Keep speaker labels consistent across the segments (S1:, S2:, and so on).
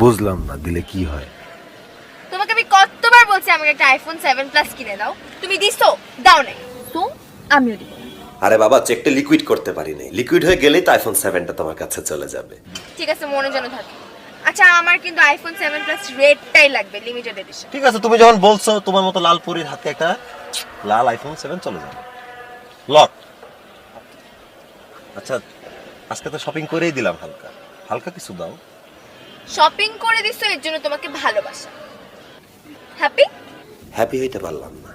S1: বুঝলাম না, দিলে কি হয়?
S2: তোমাকে আমি কতবার বলছি আমাকে একটা আইফোন 7 প্লাস কিনে দাও, তুমি দিছো? দাও নাই, তো আমিও দিব না।
S3: আরে বাবা, চেকটা লিকুইড করতে পারি নাই। লিকুইড হয়ে গেলেই তো আইফোন 7টা তোমার কাছে চলে যাবে।
S2: ঠিক আছে, মনে যেন থাকে। আচ্ছা, আমার কিন্তু আইফোন 7 প্লাস রেডটাই লাগবে, লিমিটেড এডিশন।
S3: ঠিক আছে, তুমি যখন বলছো, তোমার মতো লালপুরির হাতে একটা লাল আইফোন 7 চলে যাবে। লক। আচ্ছা, আজকে তো শপিং করেই দিলাম, হালকা হালকা কিছু দাও।
S2: শপিং করে দিছো, এর জন্য তোমাকে ভালোবাসা। হ্যাপি?
S3: হ্যাপি হইতে পারলাম না।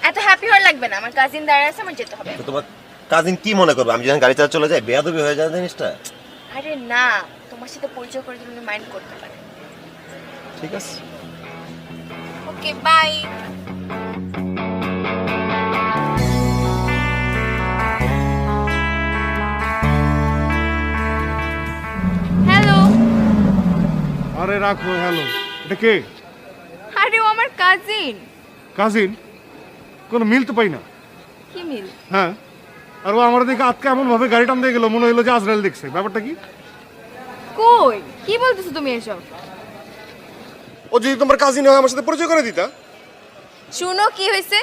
S2: এত হ্যাপি হওয়ার লাগবে না, আমার কাজিন দাঁড়ায় আছে, আমার যেতে হবে।
S3: তো তোমার কাজিন কি মনে করবে আমি যখন গাড়ি চালা চলে যাই? বেয়াদবি হয়ে যায় জিনিসটা।
S2: আরে না, তোমার সাথে পরিচয় করে দিলে মাইন্ড করতে পারে।
S3: ঠিক আছে।
S2: ওকে, বাই। হ্যালো।
S4: আরে রাখো, হ্যালো, এটা কে?
S2: আরে ও আমার কাজিন।
S4: কাজিন? কোনো মিল তো পাই না।
S2: কি মিল?
S4: হ্যাঁ, আর ও আমার দিকে আজকে এমন ভাবে গাড়ি টান দিয়ে গেল, মনে হলো যে আজরাইল দেখছে। ব্যাপারটা কি?
S2: কই, কি বলতেছো তুমি এসব?
S4: ও যদি তোমার কাজিন হয় আমার সাথে পরিচয় করে দিতা।
S2: শুনো কি হয়েছে,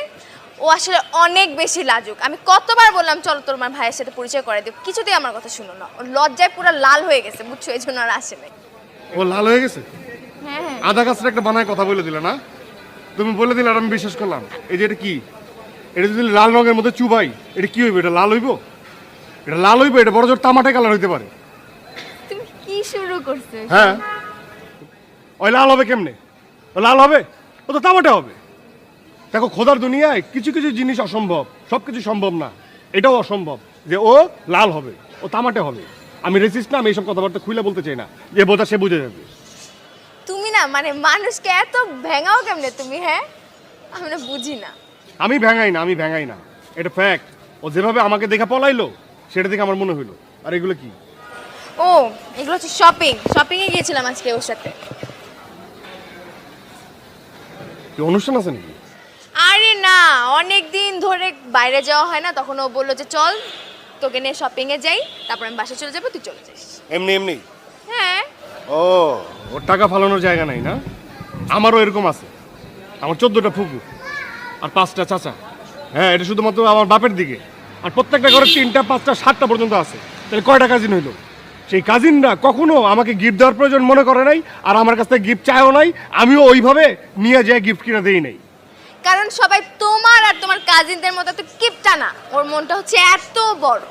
S2: ও আসলে অনেক বেশি লাজুক। আমি কতবার বললাম চলো তোমার ভাইয়ের সাথে পরিচয় করে দিও, কিছুতেই আমার কথা শুনো না। ও লজ্জায় পুরো লাল হয়ে গেছে, বুঝছো, এই জন্য আর আসে নাই।
S4: ও লাল হয়ে গেছে?
S2: হ্যাঁ হ্যাঁ।
S4: আধা গাছের একটা বানায় কথা বলে দিলে না? তুমি বলে দিলে আর আমি বিশ্বাস করলাম। এই যে এটা কি? এটা যদি লাল রঙের মধ্যে চুবাই, এটা কি হইব? এটা লাল হইব? এটা লাল হইব? এটা বড় জোর তামাটে কালার হইতে পারে।
S2: তুমি কি শুরু করছো?
S4: হ্যাঁ, ওই লাল হবে কেমনে? ও লাল হবে? ও তো তামাটে হবে। দেখো, খোদার দুনিয়ায় কিছু কিছু জিনিস অসম্ভব, সব কিছু সম্ভব না। এটাও অসম্ভব যে ও লাল হবে, ও তামাটে হবে। আমি রেসিস্ট না, আমি এইসব কথাবার্তা খুলে বলতে চাই না। যে বোঝা সে বুঝে যাবে।
S2: তুমি না মানে মানুষকে এত ভেঙাও কেমনে তুমি? হ্যাঁ, আমি না বুঝি না।
S4: আমি ভেঙাই না, আমি ভেঙাই না, এটা ফ্যাক্ট। ও যেভাবে আমাকে দেখে পলাইলো, সেটা দেখে আমার মনে হইলো। আর এগুলো কি?
S2: ও, এগুলো হচ্ছে শপিং। শপিং এ গিয়েছিলাম আজকে ওর সাথে।
S4: কি অনুষ্ঠান আছে নাকি?
S2: আরে না, অনেক দিন ধরে বাইরে যাওয়া হয় না, তখন ও বললো যে চল তোকে নিয়ে শপিং এ যাই, তারপর আমি বাসায় চলে যাবো, তুই চলে যাস।
S4: এমনি এমনি?
S2: হ্যাঁ।
S4: ও, ওর টাকা ফালানোর জায়গা নাই না? আমারও এরকম আছে। আমার 14টা ফুপু আর 5টা চাচা। হ্যাঁ, এটা শুধুমাত্র আমার বাপের দিকে। আর প্রত্যেকটা ঘরে 3টা 5টা 7টা পর্যন্ত আছে। তাহলে কয়টা কাজিন হইলো? সেই কাজিনরা কখনো আমাকে গিফট দেওয়ার প্রয়োজন মনে করে নাই, আর আমার কাছ থেকে গিফট চায়ও নাই। আমিও ওইভাবে নিয়ে যাই গিফট কিনা দেই নাই।
S2: কারণ সবাই তোমার আর তোমার কাজিনদের মতো তো কিপটা না, ওর মনটা হচ্ছে এত বড়।